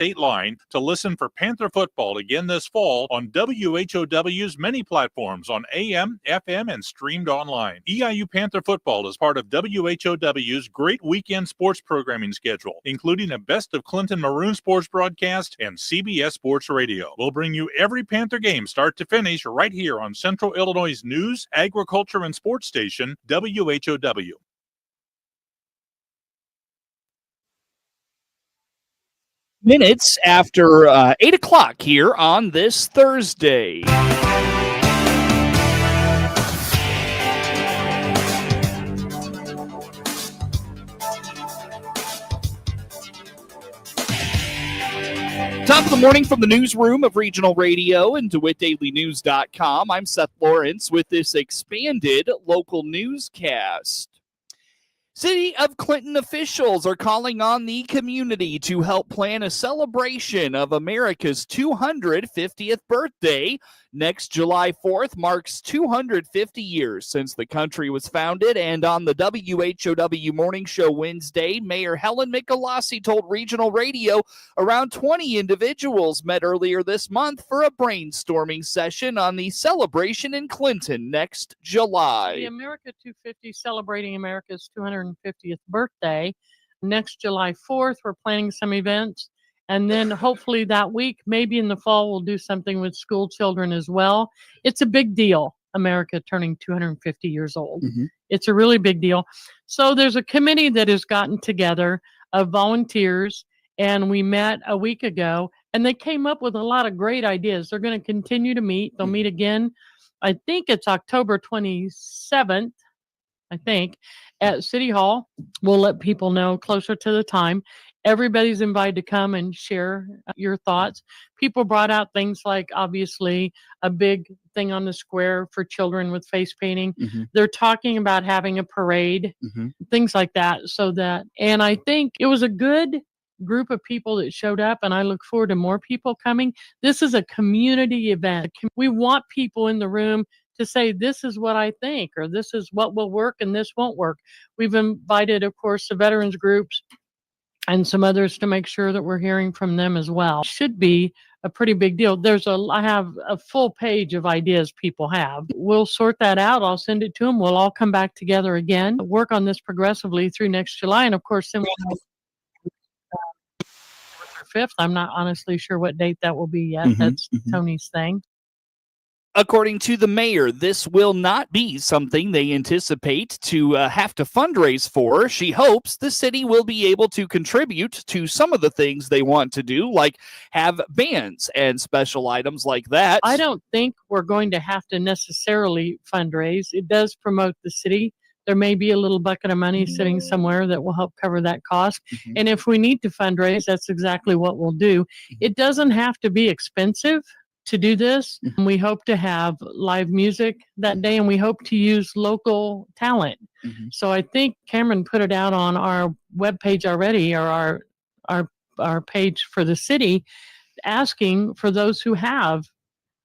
state line to listen for Panther football again this fall on WHOW's many platforms on AM, FM, and streamed online. EIU Panther football is part of WHOW's great weekend sports programming schedule, including a Best of Clinton Maroon sports broadcast and CBS Sports Radio. We'll bring you every Panther game start to finish right here on Central Illinois' news, agriculture, and sports station, WHOW. Minutes after 8 o'clock here on this Thursday. Top of the morning from the newsroom of Regional Radio and DeWittDailyNews.com. I'm Seth Lawrence with this expanded local newscast. City of Clinton officials are calling on the community to help plan a celebration of America's 250th birthday. Next July 4th marks 250 years since the country was founded, and on the WHOW Morning Show Wednesday, Mayor Helen Michelossi told Regional Radio around 20 individuals met earlier this month for a brainstorming session on the celebration in Clinton next July. The America 250 celebrating America's 250th birthday. Next July 4th, we're planning some events. And then hopefully that week, maybe in the fall, we'll do something with school children as well. It's a big deal, America turning 250 years old. Mm-hmm. It's a really big deal. So there's a committee that has gotten together of volunteers, and we met a week ago, and they came up with a lot of great ideas. They're going to continue to meet. They'll meet again. I think it's October 27th, at City Hall. We'll let people know closer to the time. Everybody's invited to come and share your thoughts. People brought out things like, obviously, a big thing on the square for children with face painting. Mm-hmm. They're talking about having a parade, things like that. And I think it was a good group of people that showed up, and I look forward to more people coming. This is a community event. We want people in the room to say, this is what I think, or this is what will work and this won't work. We've invited, of course, the veterans groups and some others to make sure that we're hearing from them as well. Should be a pretty big deal. I have a full page of ideas people have. We'll sort that out. I'll send it to them. We'll all come back together again, work on this progressively through next July. And of course, then we'll have 4th or 5th. I'm not honestly sure what date that will be yet. That's Tony's thing. According to the mayor, this will not be something they anticipate to have to fundraise for. She hopes the city will be able to contribute to some of the things they want to do, like have bands and special items like that. I don't think we're going to have to necessarily fundraise. It does promote the city. There may be a little bucket of money sitting somewhere that will help cover that cost. And if we need to fundraise, that's exactly what we'll do. It doesn't have to be expensive to do this. We hope to have live music that day, and we hope to use local talent. So I think Cameron put it out on our webpage already, or our page for the city, asking for those who have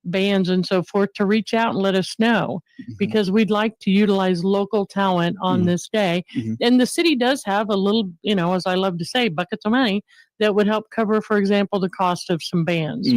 bands and so forth to reach out and let us know, because we'd like to utilize local talent on this day. And the city does have a little, as I love to say, buckets of money that would help cover, for example, the cost of some bands.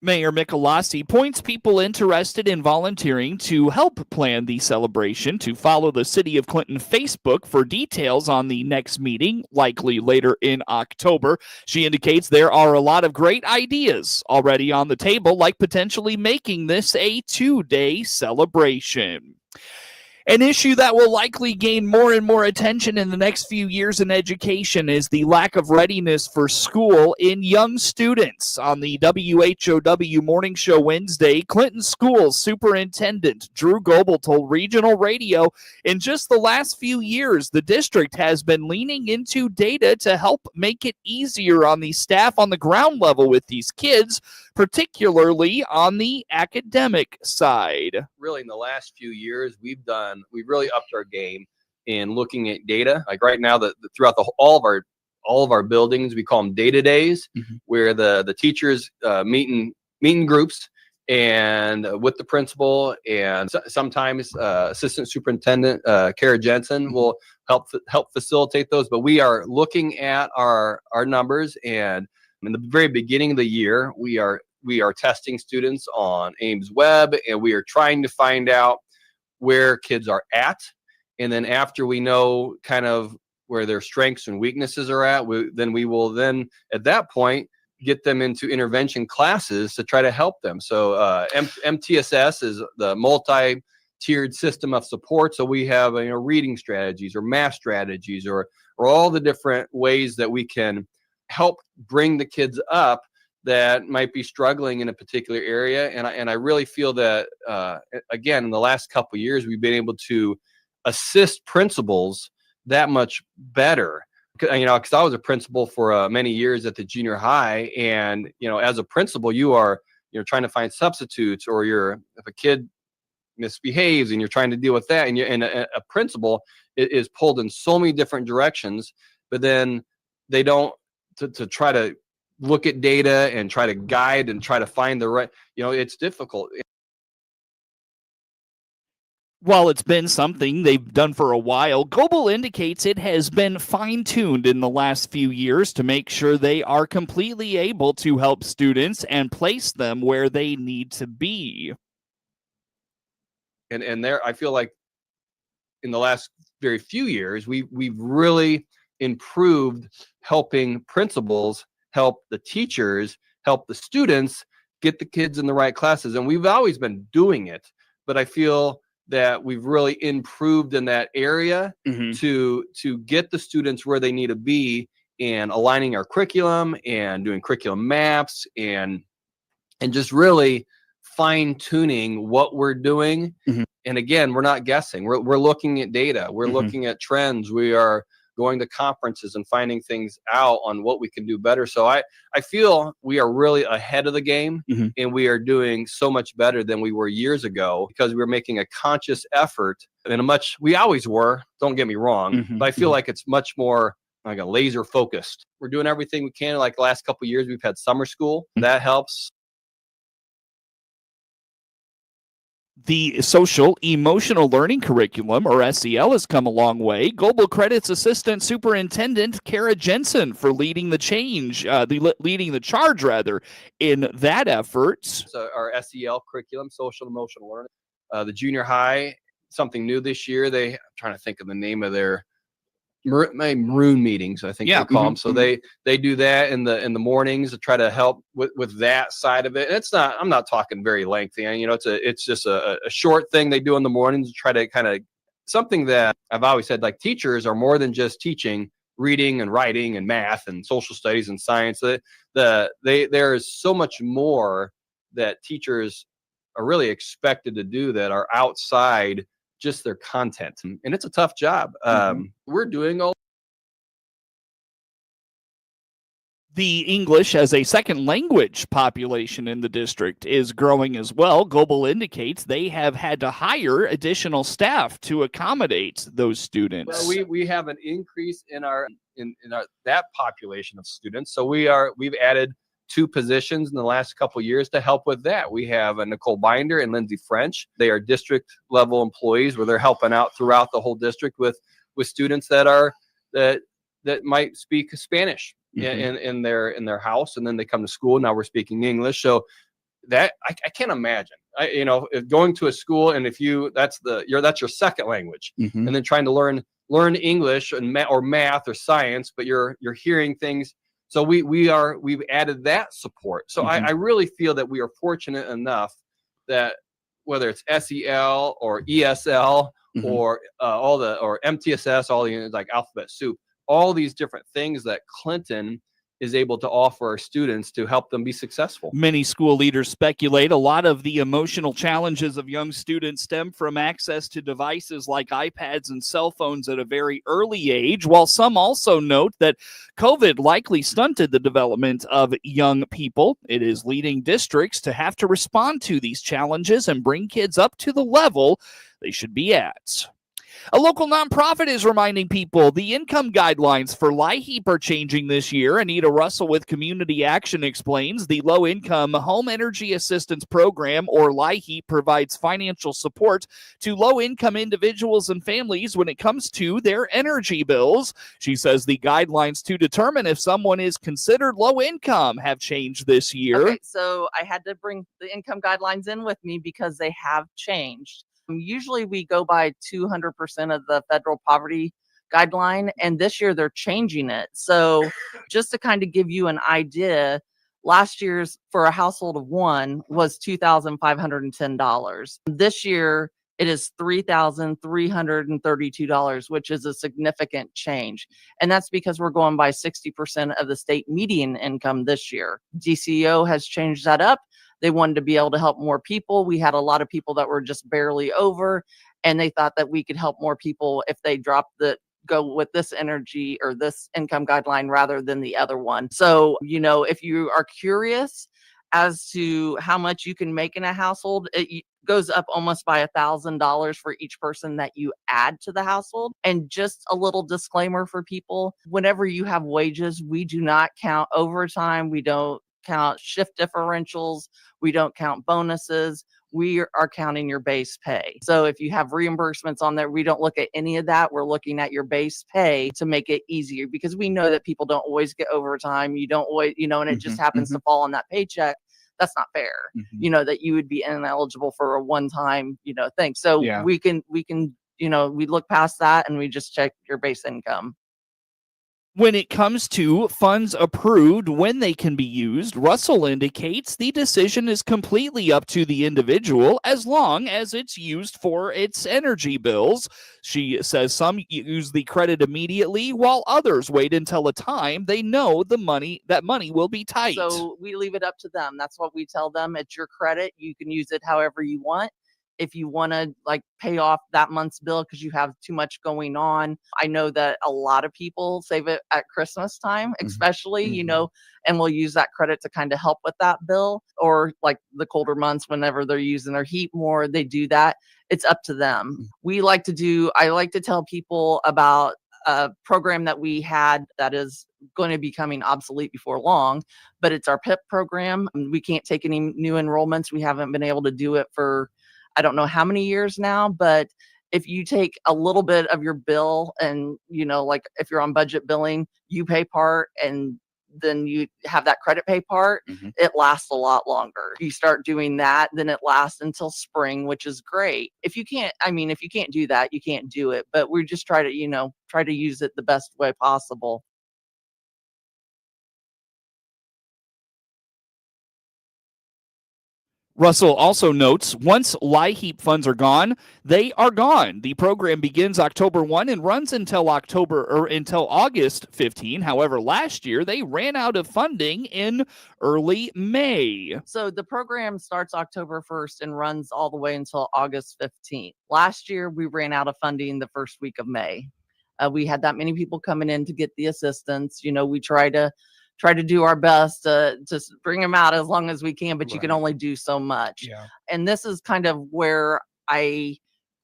Mayor Michelossi points people interested in volunteering to help plan the celebration to follow the City of Clinton Facebook for details on the next meeting, likely later in October. She indicates there are a lot of great ideas already on the table, like potentially making this a 2-day celebration. An issue that will likely gain more and more attention in the next few years in education is the lack of readiness for school in young students. On the WHOW Morning Show Wednesday, Clinton Schools Superintendent Drew Goebel told Regional Radio, in just the last few years, the district has been leaning into data to help make it easier on the staff on the ground level with these kids, particularly on the academic side. Really, in the last few years, we've really upped our game in looking at data. Like right now, throughout all of our buildings, we call them data days, where the teachers meet in groups and with the principal, and sometimes assistant superintendent Kara Jensen will help facilitate those. But we are looking at our numbers, and in the very beginning of the year, we are testing students on Ames Web, and we are trying to find out where kids are at. And then after we know kind of where their strengths and weaknesses are at, we will at that point get them into intervention classes to try to help them. So MTSS is the multi-tiered system of support. So we have reading strategies or math strategies or all the different ways that we can help bring the kids up that might be struggling in a particular area. And I really feel that, again, in the last couple of years, we've been able to assist principals that much better. Because I was a principal for many years at the junior high, and as a principal, you're trying to find substitutes, or if a kid misbehaves and you're trying to deal with that, and a principal is pulled in so many different directions, but then they don't to try to look at data and try to guide and try to find the right. It's difficult. While it's been something they've done for a while, Global indicates it has been fine-tuned in the last few years to make sure they are completely able to help students and place them where they need to be. And there, I feel like in the last very few years, we've really improved helping principals, help the teachers, help the students get the kids in the right classes. And we've always been doing it, but I feel that we've really improved in that area to get the students where they need to be, and aligning our curriculum and doing curriculum maps and just really fine tuning what we're doing. And again, we're not guessing. We're looking at data. We're looking at trends. We are going to conferences and finding things out on what we can do better. So I feel we are really ahead of the game, and we are doing so much better than we were years ago, because we're making a conscious effort, and we always were, don't get me wrong, but I feel like it's much more like a laser focused. We're doing everything we can. Like the last couple of years, we've had summer school. That helps. The social emotional learning curriculum, or SEL, has come a long way. Global credits Assistant Superintendent Kara Jensen for leading the charge in that effort. So our SEL curriculum, social emotional learning. The junior high, something new this year. I'm trying to think of the name of their maroon meetings, I think they call them. So they do that in the mornings to try to help with that side of it. And I'm not talking very lengthy. It's just a short thing they do in the mornings to try to kind of, something that I've always said, like, teachers are more than just teaching reading and writing and math and social studies and science. There is so much more that teachers are really expected to do that are outside just their content, and it's a tough job. We're doing all. The English as a second language population in the district is growing as well. Global indicates they have had to hire additional staff to accommodate those students. Well, we have an increase in our that population of students. So we've added 2 positions in the last couple of years to help with that. We have Nicole Binder and Lindsay French. They are district level employees, where they're helping out throughout the whole district with students that might speak Spanish in their house, and then they come to school. Now we're speaking English. So that I can't imagine. If going to a school, and if that's your second language, and then trying to learn English or math or science, but you're hearing things. So we've added that support. So I really feel that we are fortunate enough that whether it's SEL or ESL or or MTSS, all the like alphabet soup, all these different things that Clinton is able to offer our students to help them be successful. Many school leaders speculate a lot of the emotional challenges of young students stem from access to devices like iPads and cell phones at a very early age, while some also note that COVID likely stunted the development of young people. It is leading districts to have to respond to these challenges and bring kids up to the level they should be at. A local nonprofit is reminding people the income guidelines for LIHEAP are changing this year. Anita Russell with Community Action explains the Low Income Home Energy Assistance Program, or LIHEAP, provides financial support to low-income individuals and families when it comes to their energy bills. She says the guidelines to determine if someone is considered low income have changed this year. Okay, so I had to bring the income guidelines in with me because they have changed. Usually we go by 200% of the federal poverty guideline, and this year they're changing it. So just to kind of give you an idea, last year's for a household of one was $2,510. This year it is $3,332, which is a significant change. And that's because we're going by 60% of the state median income this year. DCO has changed that up. They wanted to be able to help more people. We had a lot of people that were just barely over, and they thought that we could help more people if they go with this energy or this income guideline rather than the other one. So, if you are curious as to how much you can make in a household, it goes up almost by $1,000 for each person that you add to the household. And just a little disclaimer for people, whenever you have wages, we do not count overtime. We don't count shift differentials. We don't count bonuses. We are counting your base pay. So if you have reimbursements on there, we don't look at any of that. We're looking at your base pay to make it easier, because we know that people don't always get overtime. You don't always, and it just happens to fall on that paycheck. That's not fair. That you would be ineligible for a one-time, thing. So we can, we look past that and we just check your base income. When it comes to funds approved, when they can be used, Russell indicates the decision is completely up to the individual as long as it's used for its energy bills. She says some use the credit immediately while others wait until a time they know that money will be tight. So we leave it up to them. That's what we tell them. It's your credit. You can use it however you want. If you want to pay off that month's bill because you have too much going on. I know that a lot of people save it at Christmas time, especially, and will use that credit to kind of help with that bill, or the colder months whenever they're using their heat more, they do that. It's up to them. I like to tell people about a program that we had that is going to be becoming obsolete before long, but it's our PIP program. We can't take any new enrollments. We haven't been able to do it for I don't know how many years now, but if you take a little bit of your bill and, if you're on budget billing, you pay part and then you have that credit pay part, it lasts a lot longer. If you start doing that, then it lasts until spring, which is great. If you can't do that, you can't do it. But we just try to use it the best way possible. Russell also notes once LIHEAP funds are gone, they are gone. The program begins October 1 and runs until August 15. However, last year they ran out of funding in early May. So the program starts October 1st and runs all the way until August 15th. Last year we ran out of funding the first week of May. We had that many people coming in to get the assistance. We try to do our best to bring them out as long as we can, but you can only do so much. And this is kind of where I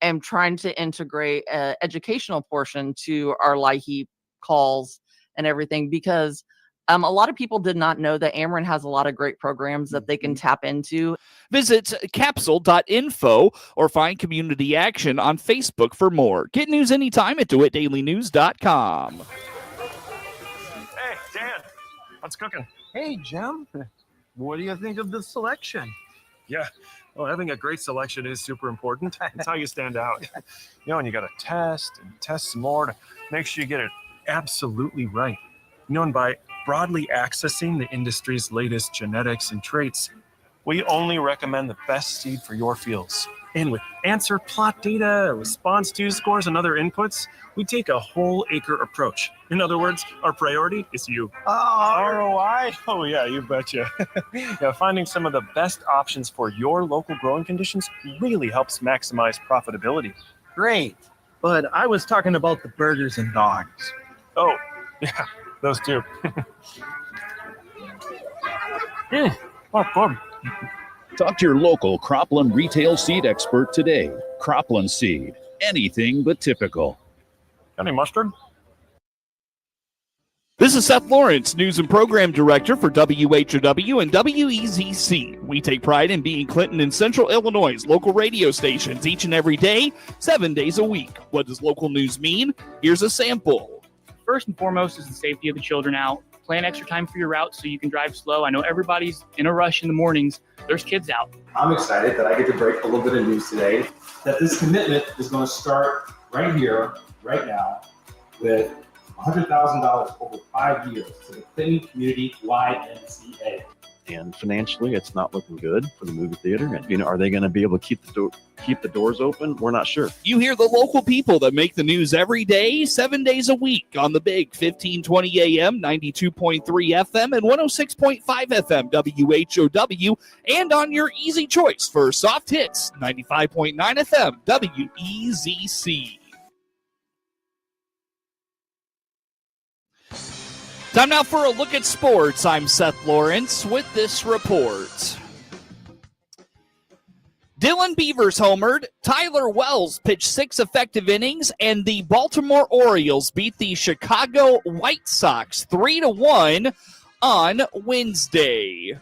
am trying to integrate an educational portion to our LIHEAP calls and everything, because a lot of people did not know that Ameren has a lot of great programs that they can tap into. Visit capsule.info or find Community Action on Facebook for more. Get news anytime at DeWittDailyNews.com. Hey, Dan. What's cooking? Hey, Jim. What do you think of the selection? Yeah, well, having a great selection is super important. It's how you stand out. And you got to test and test some more to make sure you get it absolutely right. And by broadly accessing the industry's latest genetics and traits, we only recommend the best seed for your fields. And with answer plot data, response to scores, and other inputs, we take a whole acre approach. In other words, our priority is you. ROI? Oh yeah, you betcha. Finding some of the best options for your local growing conditions really helps maximize profitability. Great. But I was talking about the burgers and dogs. Oh, yeah, those too. Oh, good. Talk to your local Cropland retail seed expert today. Cropland Seed. anything but typical. Got any mustard? This is Seth Lawrence, News and Program Director for WHOW and WEZC. We take pride in being Clinton and Central Illinois' local radio stations each and every day, 7 days a week. What does local news mean? Here's a sample. First and foremost is the safety of the children out. Plan extra time for your route so you can drive slow. I know everybody's in a rush in the mornings. There's kids out. I'm excited that I get to break a little bit of news today, that this commitment is going to start right here, right now, with $100,000 over 5 years to the Clinton Community YMCA. And financially, it's not looking good for the movie theater. And, are they going to be able to keep the doors open? We're not sure. You hear the local people that make the news every day, 7 days a week on the big 1520 AM, 92.3 FM, and 106.5 FM WHOW, and on your easy choice for soft hits, 95.9 FM WEZC. Time now for a look at sports. I'm Seth Lawrence with this report. Dylan Beavers homered, Tyler Wells pitched 6 effective innings, and the Baltimore Orioles beat the Chicago White Sox 3-1 on Wednesday.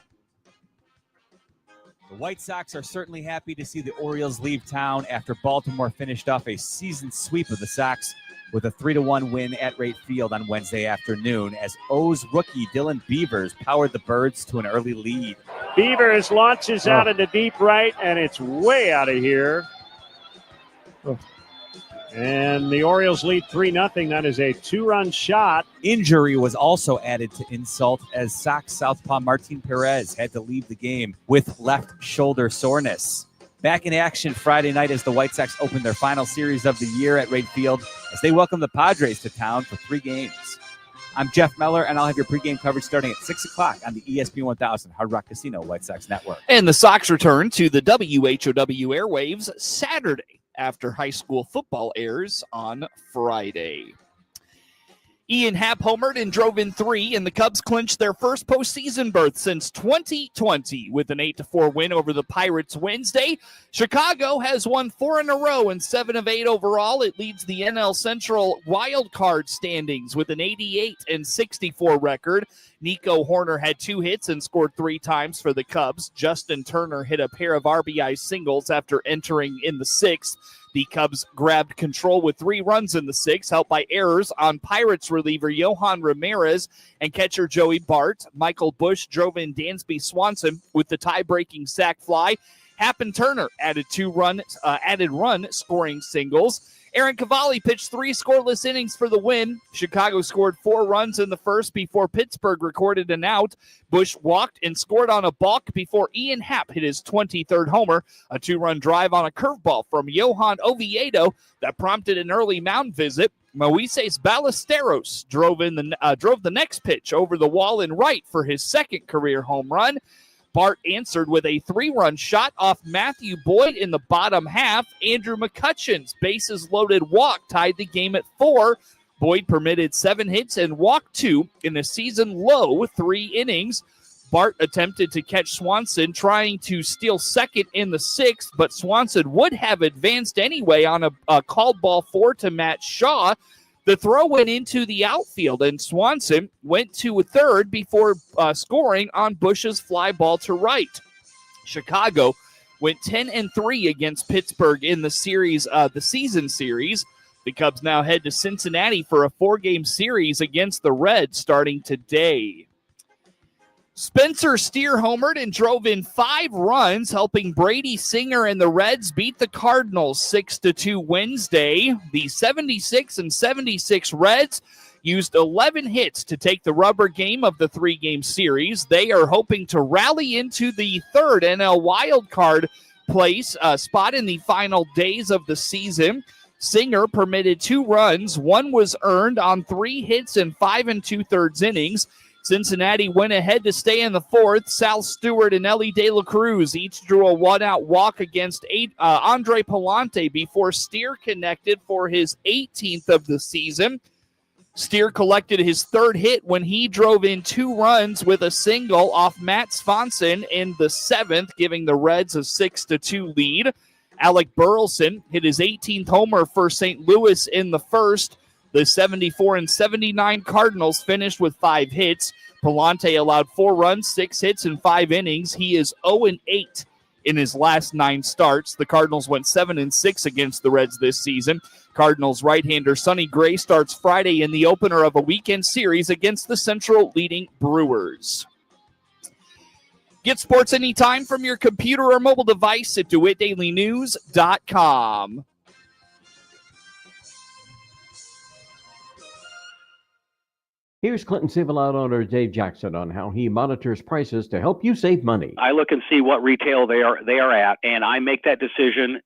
The White Sox are certainly happy to see the Orioles leave town after Baltimore finished off a season sweep of the Sox with a 3-1 win at Wright Field on Wednesday afternoon as O's rookie Dylan Beavers powered the Birds to an early lead. Beavers launches out into deep right, and it's way out of here. And the Orioles lead 3-0. That is a 2-run shot. Injury was also added to insult as Sox southpaw Martin Perez had to leave the game with left shoulder soreness. Back in action Friday night as the White Sox opened their final series of the year at Wright Field as they welcome the Padres to town for 3 games. I'm Jeff Meller, and I'll have your pregame coverage starting at 6 o'clock on the ESPN 1000 Hard Rock Casino White Sox Network. And the Sox return to the WHOW airwaves Saturday after high school football airs on Friday. Ian Happ homered and drove in 3, and the Cubs clinched their first postseason berth since 2020 with an 8-4 win over the Pirates Wednesday. Chicago has won 4 in a row and 7 of 8 overall. It leads the NL Central wild card standings with an 88-64 record. Nico Horner had 2 hits and scored 3 times for the Cubs. Justin Turner hit a pair of RBI singles after entering in the 6th. The Cubs grabbed control with 3 runs in the 6th, helped by errors on Pirates reliever Johan Ramirez and catcher Joey Bart. Michael Busch drove in Dansby Swanson with the tie-breaking sac fly. Happ and Turner added 2 added run scoring singles. Aaron Cavalli pitched 3 scoreless innings for the win. Chicago scored 4 runs in the first before Pittsburgh recorded an out. Busch walked and scored on a balk before Ian Happ hit his 23rd homer, a 2-run drive on a curveball from Johan Oviedo that prompted an early mound visit. Moises Ballesteros drove the next pitch over the wall in right for his 2nd career home run. Bart answered with a 3-run shot off Matthew Boyd in the bottom half. Andrew McCutcheon's bases-loaded walk tied the game at 4. Boyd permitted 7 hits and walked 2 in a season-low 3 innings. Bart attempted to catch Swanson, trying to steal second in the 6th, but Swanson would have advanced anyway on a called ball 4 to Matt Shaw. The throw went into the outfield, and Swanson went to a third before scoring on Busch's fly ball to right. Chicago went 10-3 against Pittsburgh in the season series. The Cubs now head to Cincinnati for a 4-game series against the Reds starting today. Spencer Steer homered and drove in 5 runs, helping Brady Singer and the Reds beat the Cardinals 6-2 Wednesday. The 76 Reds used 11 hits to take the rubber game of the 3-game series. They are hoping to rally into the 3rd NL wildcard place spot in the final days of the season. Singer permitted 2 runs. 1 was earned on 3 hits in 5 2/3 innings. Cincinnati went ahead to stay in the 4th. Sal Stewart and Ellie De La Cruz each drew a 1-out walk against Andre Palante before Steer connected for his 18th of the season. Steer collected his 3rd hit when he drove in 2 runs with a single off Matt Swanson in the 7th, giving the Reds a 6-2 lead. Alec Burleson hit his 18th homer for St. Louis in the first. The 74-79 Cardinals finished with 5 hits. Palante allowed 4 runs, 6 hits, in 5 innings. He is 0-8 in his last 9 starts. The Cardinals went 7-6 against the Reds this season. Cardinals right-hander Sonny Gray starts Friday in the opener of a weekend series against the Central leading Brewers. Get sports anytime from your computer or mobile device at DeWittDailyNews.com. Here's Clinton Civil Auto Dave Jackson on how he monitors prices to help you save money. I look and see what retail they are at, and I make that decision